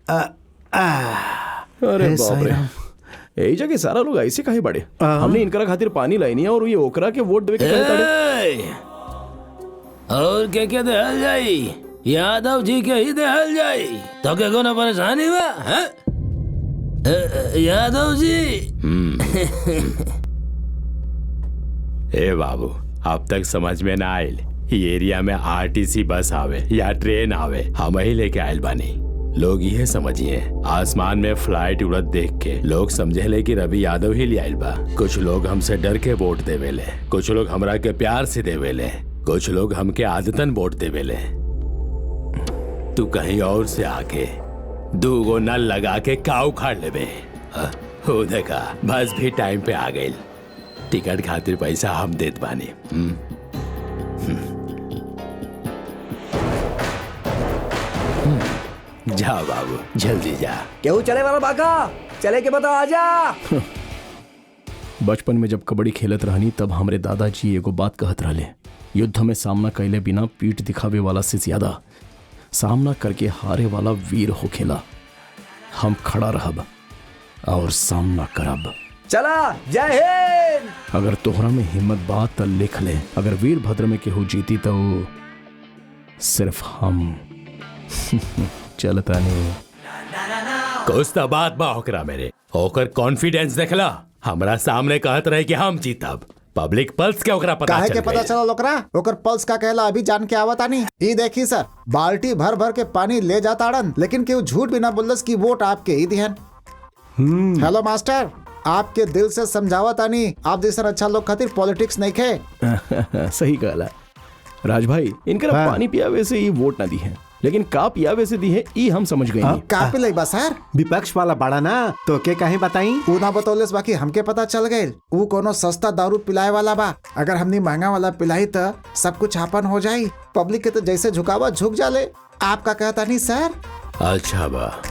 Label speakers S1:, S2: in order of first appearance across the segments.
S1: अरे बाप रे, यही जगह सारा लोग ऐसे काहे बड़े। हमने इनकरा खातिर पानी लाई नहीं और ये ओकरा के वोट देवे के करे।
S2: और क्या दहल जाई, यादव जी के ही दहल जाई तो क्या कोना परेशानी बा हैं? यादव जी।
S3: ए बाबू, अब तक समझ में ना आयल ये एरिया में आरटीसी बस आवे या ट्रेन आवे, हम ही लेके आयल बानी। लोग ये समझिए आसमान में फ्लाइट उड़त देख के लोग समझे ले कि रवि यादव ही ले आयल बा। कुछ लोग हमसे डर के वोट देवेले, कुछ लोग हमरा के प्यार से देवेले, कुछ लोग हमके आदतन वोट देवेले। तू कहीं और से आके 2 गो नल लगा के का उखाड़ लेबे। हो देखा, बस भी टाइम पे आ गई। टिकट खातिर पैसा हम देत बानी। जा बाबू, जल्दी जा।
S4: क्यों चले वाला बाका, चले के बता आजा।
S1: बचपन में जब कबड्डी खेलत रहनी तब हमरे दादाजी एगो बात कहत रहले, युद्ध में सामना कैले बिना पीठ दिखावे वाला से ज्यादा सामना करके हारे वाला वीर होखेला। हम खड़ा रहब और सामना करब।
S4: चला, जय हिंद।
S1: अगर तोहरा में हिम्मत बात त लिख ले, अगर वीरभद्र में केहू जीती तो सिर्फ हम। चलता नहीं
S3: कुछ तो बात बा होकरा मेरे, होकर कॉन्फिडेंस देखला। हमरा सामने कहत रहे कि हम जीतब, पब्लिक पल्स के ओकरा पता
S5: काहे
S3: चल
S5: के पता
S3: गइल।
S5: चला ओकरा? ओकर पल्स का कहला अभी जान के आवत आनी। ई देखी सर, बाल्टी भर भर के पानी ले जाता अड़न, लेकिन केहू झूठ भी ना बोलस कि वोट आपके ही दिहन। हेलो मास्टर, आपके दिल से समझावत आनी, आप जैसा अच्छा लोग खातिर पॉलिटिक्स नहीं खे।
S1: सही कहला राज भाई, इनकरा पानी पियावे से ही वोट ना दी है, लेकिन का पियावे से दी है ई हम समझ गए।
S5: का पिलाई बा सर?
S6: विपक्ष वाला बड़ा ना तो के कहीं बताई।
S5: ऊ ना बतौलेस, बाकी हमके पता चल गए ऊ कोनो सस्ता दारू पिलाए वाला बा। अगर हमनी महंगा वाला पिलाई तो सब कुछ आपन हो जाई। पब्लिक के तो जैसे झुकावा झुक जाले। आपका कहता नहीं सर?
S3: अच्छा बा,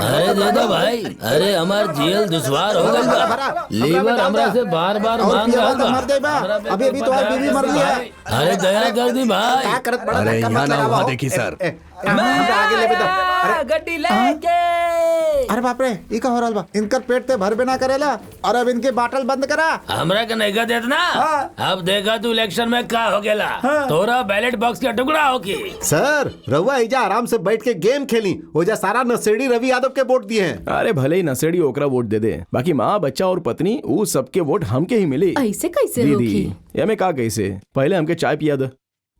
S2: अरे दे दो भाई, अरे हमार जेल दुश्वार हो गई बा। लीवर हमरा से बार बार मांग रहा बा।
S5: अभी अभी तो बीवी मर लिया।
S2: अरे दया कर दी भाई।
S5: क्या करत बड़ा?
S7: अरे यहाँ ना वहाँ देखी सर।
S5: आगे ले बेटा।
S4: गड्डी लेके।
S5: अरे बाप रे, ई का हो रहल बा? इनकर पेट ते भर बिना करेला और अब इनके बाटल बंद करा।
S2: हमरा के नहीं देत ना। अब देखा तू इलेक्शन में का हो गेला। तोरा बैलेट बॉक्स का टुकड़ा हो की।
S6: सर रउआ एजा आराम से बैठ के गेम खेली, ओजा सारा नशेड़ी रवि यादव के वोट दिए हैं।
S1: अरे भले ही नशेड़ी ओकरा वोट दे दे, बाकी माँ बच्चा और पत्नी वो सबके वोट हमके ही मिली।
S8: ऐसे कैसे
S1: दीदी
S8: होगी?
S1: ये में का कैसे, पहले हमके चाय पिया दे।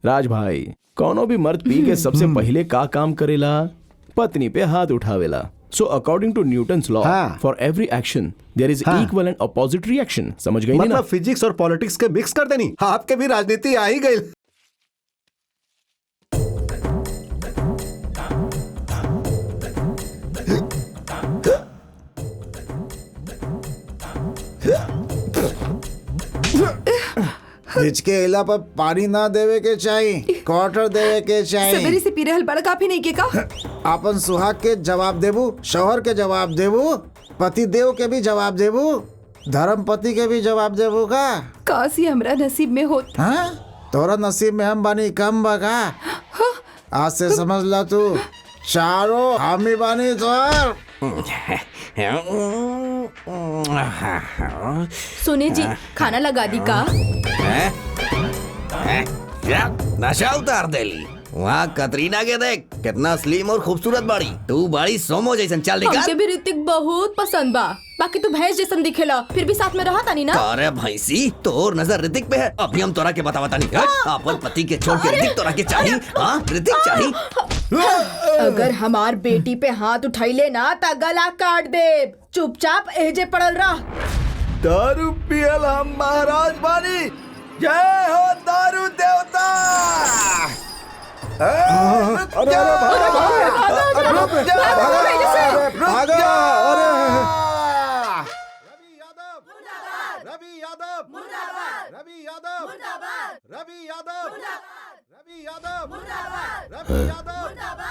S1: राज भाई, कौनो भी मर्द पी के सबसे पहले का काम करेला? पत्नी पे हाथ उठावेला। So according to Newton's law, for every action there is equal and opposite reaction. समझ गई ना?
S6: मतलब फिजिक्स और पॉलिटिक्स के मिक्स कर देनी। आपके भी राजनीति आ ही गई।
S5: हिचके इला पर पानी ना देवे के चाहिए, क्वार्टर देवे के चाहिए।
S8: सवेरे से पी रहल बड़ा काफी नहीं के का?
S5: अपन सुहाग के जवाब देबू, शौहर के जवाब देबू, पति देव के भी जवाब देबू, धर्म पति के भी जवाब देबू का?
S8: काशी हमरा नसीब में होत।
S5: हाँ? तोरा नसीब में हम बानी कम बगा। आज से समझ ला तू, चारों हम ही बानी तोर।
S8: सुने जी, खाना लगा दी का?
S4: नशा उतार देली। वहाँ कतरीना के देख, कितना स्लिम और खूबसूरत बाड़ी। तू बाड़ी सोमो जैसन, चाल निकाल।
S8: हमके भी ऋतिक बहुत पसंद बा, बाकी तू भैंस जैसन दिखेला, फिर भी साथ में रहा तानी ना।
S4: अरे भैंसी, तोर नजर ऋतिक पे है। अभी हम तोरा के बतावता नहीं। अपन पति के छोड़ के ऋतिक तोरा के चाहिए। हाँ, ऋतिक चाहिए।
S8: अगर हमार बेटी पे हाथ उठाइले ना ता गला काट दे। चुपचाप एजे पड़ल रह।
S4: दारू पियल हम महाराज बानी। जय हो दारू देवता।
S5: अरे रवि यादव, रवि यादव, रवि यादव, रवि यादव।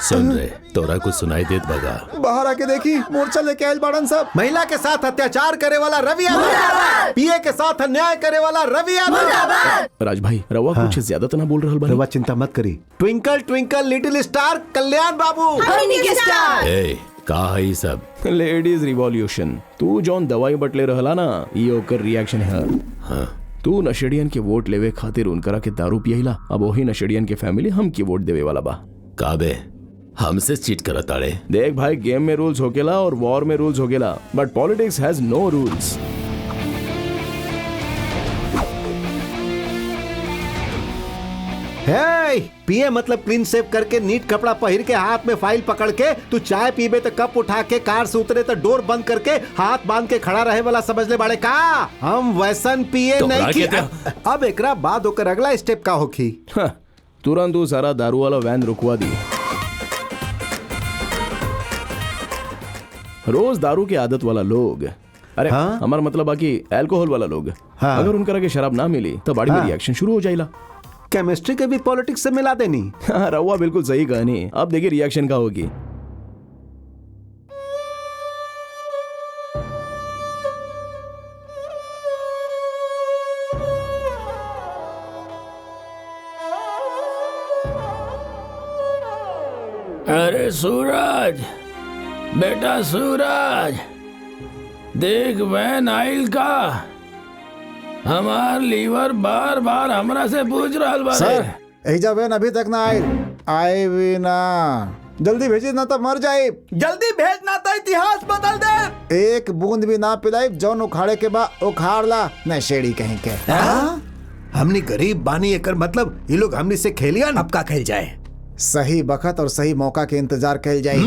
S3: सुन रे, तोरा कुछ सुनाई देत बगा?
S5: बाहर आके देखी, मोर्चा लेके आयल बाड़न सब।
S6: महिला के साथ अत्याचार करे वाला रवि यादव, पीए के साथ अन्याय करे वाला रवि यादव।
S1: राज भाई, रवा कुछ ज्यादा तो ना बोल रहा
S6: रवा चिंता मत करी। ट्विंकल ट्विंकल लिटिल स्टार कल्याण बाबू।
S3: ए, का है ई सब?
S1: Ladies revolution. तू जौन दवाई बटले रहला ना, ये ओकर रिएक्शन है।
S3: हाँ,
S1: तू नशेड़ियन के वोट लेवे खातिर उनकरा के दारू पियला। अब वही नशेड़ियन के फैमिली हम की वोट देवे वाला बा।
S3: काबे हमसे चीट करत आड़े?
S1: देख भाई, गेम में रूल्स होकेला और वॉर में रूल्स होकेला, बट पॉलिटिक्स हैज नो रूल्स।
S6: हे, पिए मतलब क्लीन शेव करके नीट कपड़ा पहन के हाथ में फाइल पकड़ के तू चाय पीबे तो कप उठा के कार से उतरे तो डोर बंद करके हाथ बांध के खड़ा रहे वाला समझ ले बाड़े का? हम वैसन पिए
S3: तो
S6: नहीं की।
S3: के
S6: अब एकरा बाद ओकर अगला स्टेप का होखी?
S1: तुरंत तू सारा दारू वाला वैन रुकवा दी। रोज दारू की आदत वाला लोग, अरे
S6: हाँ?
S1: हमारा मतलब बाकी अल्कोहल वाला लोग,
S6: हाँ?
S1: अगर उनकरा के शराब ना मिली तो बॉडी में
S6: हाँ?
S1: रिएक्शन शुरू हो जाएगा।
S6: केमिस्ट्री के भी पॉलिटिक्स से मिला देनी।
S1: हाँ, रवा बिल्कुल सही कहानी। अब देखिए रिएक्शन का होगी।
S2: अरे सूरज, बेटा सूरज, देख वैन आइल का। हमार लीवर बार बार हमरा से पूछ रहल बा।
S5: सर, एजा वैन अभी तक ना आए भी ना। जल्दी भेजी ना तो मर जाए।
S4: जल्दी भेजना तो इतिहास बदल दे।
S5: एक बूंद भी ना पिलाई, जौन उखाड़े के बा उखाड़ ला, नशेड़ी कहीं के।
S6: हमनी गरीब बानी, एकर मतलब ये लोग हमनी से खेलियन।
S4: अब का खेल जाए?
S5: सही बखत और सही मौका के इंतजार कैल जाए।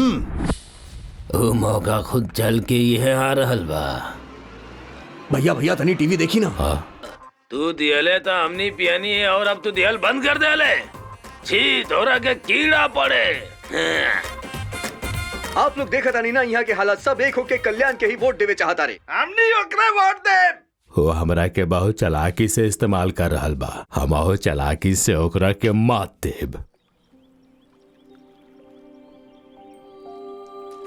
S2: वो मौका खुद चल के ये आ रहल बा।
S4: भैया भैया तनी टीवी देखी ना।
S2: तू दियले तो हमनी पियनी है और अब तू दियल बंद कर देले। छी, तोरा के कीड़ा पड़े।
S7: आप लोग देखा नहीं ना, यहाँ के हालात सब एक होके कल्याण के ही वोट देवे चाहता रे।
S2: हमनी ओकरे वोट दे।
S3: वो हमरा के बहुत चालाकी से इस्तेमाल कर रहल बा। हम हो चालाकी से ओकरा के मात देब।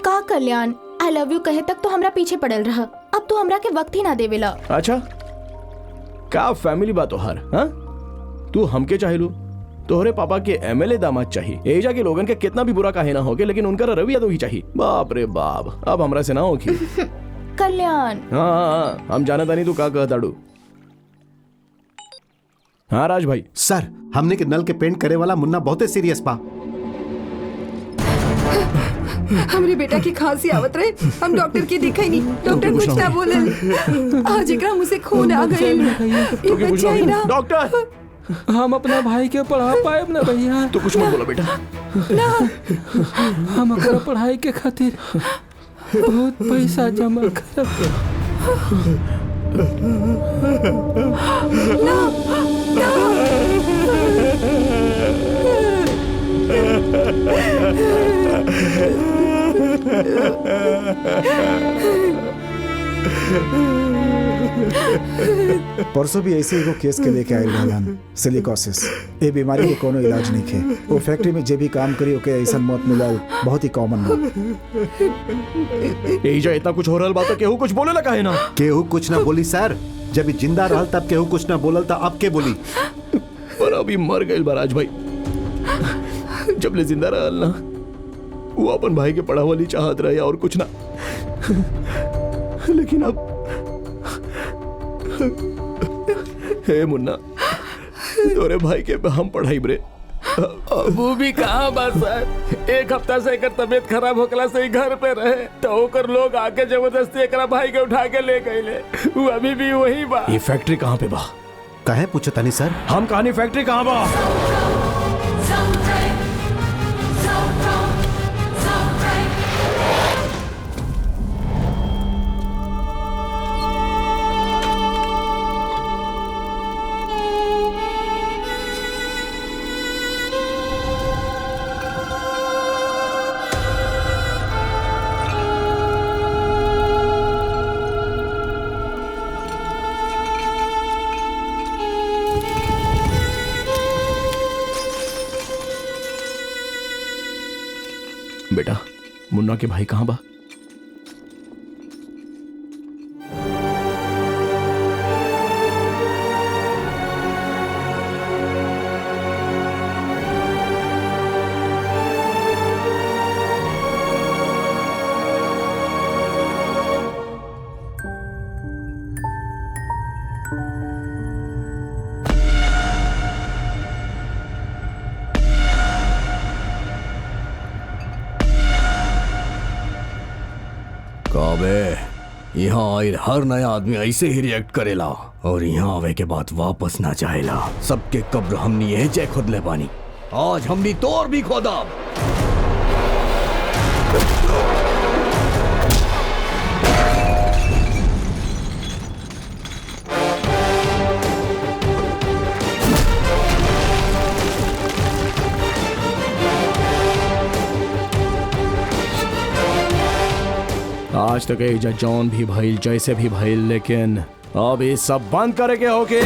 S9: का कल्याण, आई लव यू कहे तक तो हमरा पीछे पड़ल रहा। अब तो हमरा के वक्त ही ना देवेला।
S1: अच्छा, का फैमिली बात तो हर, हाँ? तू हमके चाहिए, तोहरे पापा के एमएलए दामाद चाहिए। एजा के लोगन के कितना भी बुरा काहे ना होके, लेकिन उनका रवि यादव ही चाहिए। बाप रे बाप, अब हमरा से ना होगी।
S9: कल्याण,
S1: हाँ, हम जाना तानी तू का कहताड़ू। हाँ राज भाई।
S6: सर, हमने के नल के पेंट करे वाला मुन्ना बहुते सीरियस बा।
S8: हमरे बेटा की खांसी आवत रहे, हम डॉक्टर की दिखाई नहीं। डॉक्टर कुछ ना बोले। आज एकरा मुंह से खून आ गए। ये बच्चा ही ना।
S1: डॉक्टर,
S10: हम अपना भाई के पढ़ा पाए ना भैया।
S1: तो कुछ मत बोला बेटा।
S8: ना,
S10: हम अपना पढ़ाई के खातिर बहुत पैसा जमा करब।
S5: परसों भी ऐसे एगो केस के लेके आए रहलन, सिलिकोसिस। ए बीमारी के कोनो इलाज नहीं खे। वो फैक्ट्री में जे भी काम करी ओके ऐसा मौत मिलल बहुत ही कॉमन बा।
S1: एजा इतना कुछ हो रहल बात तो केहू कुछ बोले लगा है ना।
S6: केहू कुछ ना बोली सर। जब जिंदा रहल तब केहू कुछ ना बोलल था, अब के बोली?
S1: पर अभी मर गए बराज भाई। जब ले जिंदा रहल ना, वो अपन भाई के पढ़ावली चाहत रहे और कुछ ना। लेकिन अब हे मुन्ना, तोरे भाई के हम पढ़ाई बरे।
S10: वो भी कहाँ बात सर। एक हफ्ता से एकर तबीयत खराब होकला से ही घर पे रहे, तो ओकर लोग आके जबरदस्ती एकरा भाई के उठा के ले गए। वो अभी भी वही बा।
S1: ये फैक्ट्री कहाँ पे बा?
S6: कहे पूछता नहीं सर।
S1: हम कहानी फैक्ट्री कहाँ बा? बेटा मुन्ना के भाई कहाँ बा?
S11: काबे, यहाँ आयल हर नया आदमी ऐसे ही रिएक्ट करेला और यहाँ आवे के बाद वापस ना जाएला। सबके कब्र हमनी यही जय खुद ले बानी। आज हमनी तोर भी खोदा।
S1: आज तक एजा जॉन भी भइल जैसे भी भइल, लेकिन अब ये सब बंद करे के होके।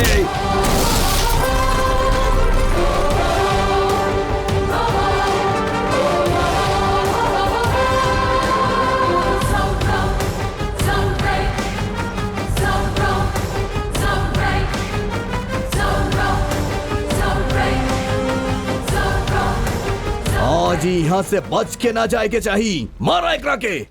S11: आज ही यहाँ से बच के ना जाए के चाहिए। मारा एकरा के।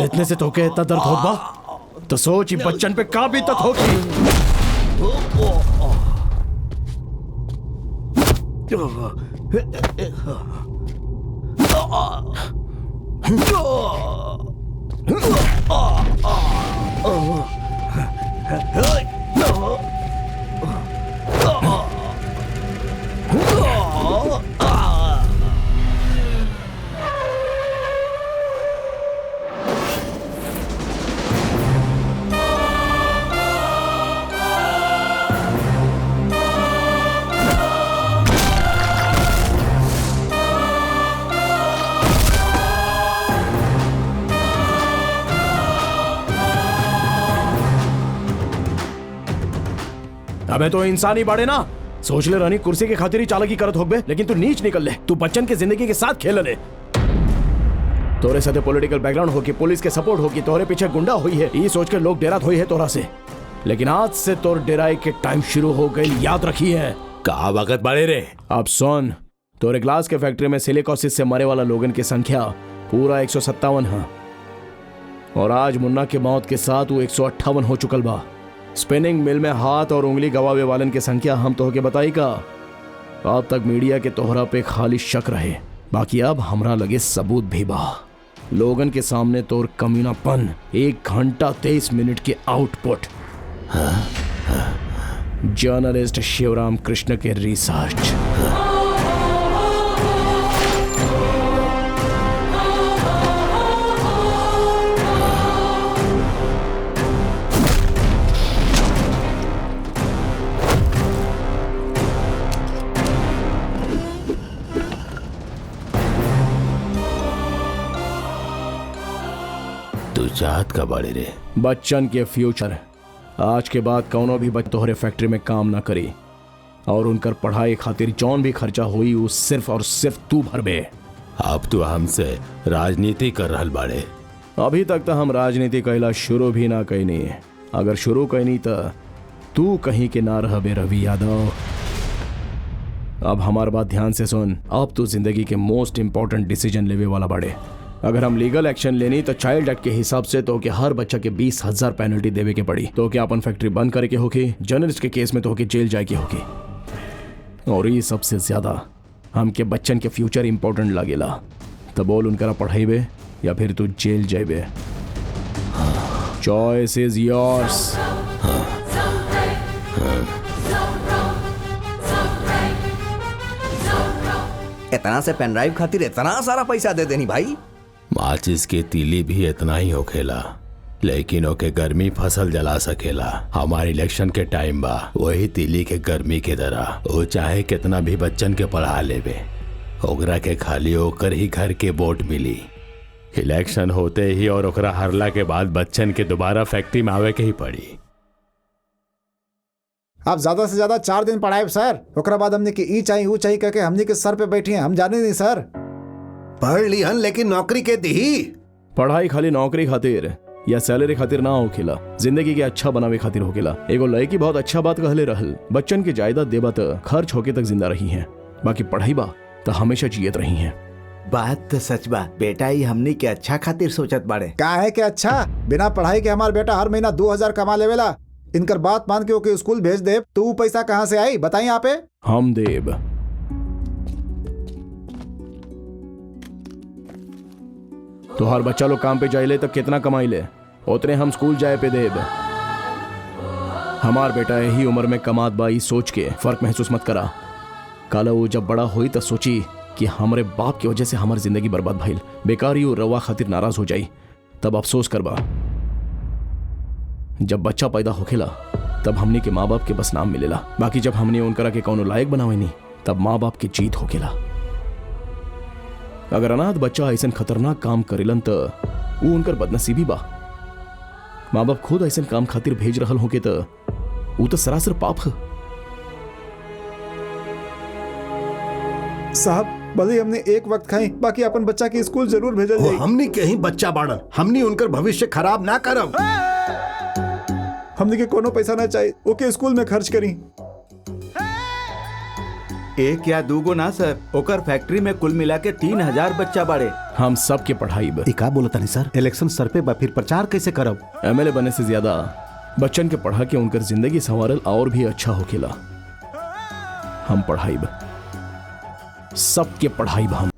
S1: इतने से तोके इतना दर्द होत बा तो सोच बच्चन पे का भी तक होगी। अबे तो इंसानी बाड़े ना। सोच ले रानी कुर्सी के खातिर ही चालाकी करत होगबे, लेकिन तू नीच निकल ले। तू बच्चन के जिंदगी के साथ खेल ले। तोरे साथे पॉलिटिकल बैकग्राउंड होगी, पुलिस के सपोर्ट होगी, तोरे पीछे गुंडा हुई है, ये सोच के लोग डेरात हुई है तोरा से। लेकिन आज से तोर डेराई के टाइम शुरू हो गई, याद रखी है।
S3: कहा वक्त बाड़े रे।
S1: अब सुन, तोरे ग्लास के फैक्ट्री में सिलिकोसिस से मरे वाला लोगन की संख्या पूरा 157 है और आज मुन्ना के मौत के साथ वो 158 हो चुकल बा। स्पिनिंग मिल में हाथ और उंगली गवावे वालन की संख्या हम तोहके बताई का। अब तक मीडिया के तोहरा पे खाली शक रहे, बाकी अब हमरा लगे सबूत भी बा। लोगन के सामने तोर कमीनापन, 1 घंटा 23 मिनट के आउटपुट। जर्नलिस्ट शिवराम कृष्ण के रिसर्च।
S3: चाहत का बाड़े रे।
S1: बच्चन के फ्यूचर। आज के बाद कौनो भी बच्चा तोहरे फैक्ट्री में काम ना करी और उनकर पढ़ाई खातिर जौन भी खर्चा हुई वो सिर्फ और सिर्फ तू भरबे।
S3: अब तू हमसे राजनीति कर रहल बाड़े।
S1: अभी तक तो हम राजनीति कहला शुरू भी ना कहनी। अगर शुरू कहनी तो तू कहीं के ना रहबे रवि यादव। अब हमार बात ध्यान से सुन। अब तू जिंदगी के मोस्ट इंपॉर्टेंट डिसीजन लेवे वाला बाड़े। अगर हम लीगल एक्शन लेनी तो चाइल्ड एक्ट के हिसाब से तो के हर बच्चा के 20,000 पेनल्टी देवे के पड़ी। तो क्या अपन फैक्ट्री बंद करे के होगी, जर्नलिस्ट के केस में तो के जेल जाए के होगी। और ये सबसे ज्यादा हमके बच्चन के फ्यूचर इंपॉर्टेंट लागेला। तो बोल उनकरा पढ़ाईबे या फिर तू जेल जाइबे। Choice is yours.
S4: इतना से पेन ड्राइव खातिर इतना सारा पैसा दे देनी भाई।
S3: माचिस की तीली भी इतना ही होखेला, लेकिन ओके गर्मी फसल जला सकेला। हमारे इलेक्शन के टाइम बा वही तीली के गर्मी के तरह वो चाहे कितना भी बच्चन के पढ़ा लेवे, ओकरा के खाली ओकर ही घर के वोट मिली। इलेक्शन होते ही और ओकरा हरला के बाद बच्चन के दोबारा फैक्ट्री में आवे के ही पड़ी।
S5: आप ज्यादा से ज्यादा 4 दिन पढ़ाए सर, ओकरा बाद हमने की ई चाहिए वो चाहिए करके हमने के सर पे बैठी हैं, हम जाने नहीं सर।
S6: पढ़ ली हन लेकिन नौकरी के दी।
S1: पढ़ाई खाली नौकरी खातिर या सैलरी खातिर ना होखेला, जिंदगी के अच्छा बनावे खातिर होखेला। एगो लड़की बहुत अच्छा बात कहले रहल, बच्चन के जायदाद देबा त खर्च होके तक जिंदा रही हैं, बाकी पढ़ाई बा तो हमेशा जियत रही हैं।
S12: बात तो सच बा बेटा, ही हमनी के अच्छा खातिर सोचत बाड़े।
S5: का है के अच्छा, बिना पढ़ाई के हमार बेटा हर महीना 2,000 कमा लेवेला। इनकर बात मान के ओके स्कूल भेज दे तो वो पैसा कहाँ से आई बताइए आप?
S1: हम देब। तो हर बच्चा लोग काम पे जाइले तो कितना कमाई ले, उतने हम स्कूल जाए पे देब। हमार बेटा यही उम्र में कमात बाई सोच के फर्क महसूस मत करा। कल वो जब बड़ा हुई तो सोची कि हमारे बाप की वजह से हमारी जिंदगी बर्बाद भइल, बेकार ही रवा खातिर नाराज हो जाई, तब अफसोस करबा। जब बच्चा पैदा होखेला तब हमने के माँ बाप के बस नाम मिलेला, बाकी जब हमने उनकरा के कौनो लायक बनावे नहीं तब माँ बाप की जीत होखेला। अगर अनाथ बच्चा ऐसा खतरनाक काम करेलन तो वो उनकर बदनसीबी बा। माँ बाप खुद ऐसा काम खातिर भेज रहल होके तो वो तो सरासर पाप है।
S5: साहब भले हमने एक वक्त खाई, बाकी अपन बच्चा के स्कूल जरूर भेजल जाई।
S6: हमनी के ही बच्चा बाड़न, हमनी उनकर भविष्य खराब ना करब।
S5: हमने के कोनो पैसा ना चाहिए, ओके स्कूल में खर्च करी।
S12: एक या दूगो ना सर, ओकर फैक्ट्री में कुल मिला के 3,000 बच्चा बाड़े।
S1: हम सब के पढ़ाई बा।
S6: का बोलता नहीं सर, इलेक्शन सर पे बा, फिर प्रचार कैसे करब?
S1: एमएलए बने से ज्यादा बच्चन के पढ़ा के उनकर जिंदगी संवारल और भी अच्छा होखेला। हम पढ़ाई बा, सबके पढ़ाई बा। हम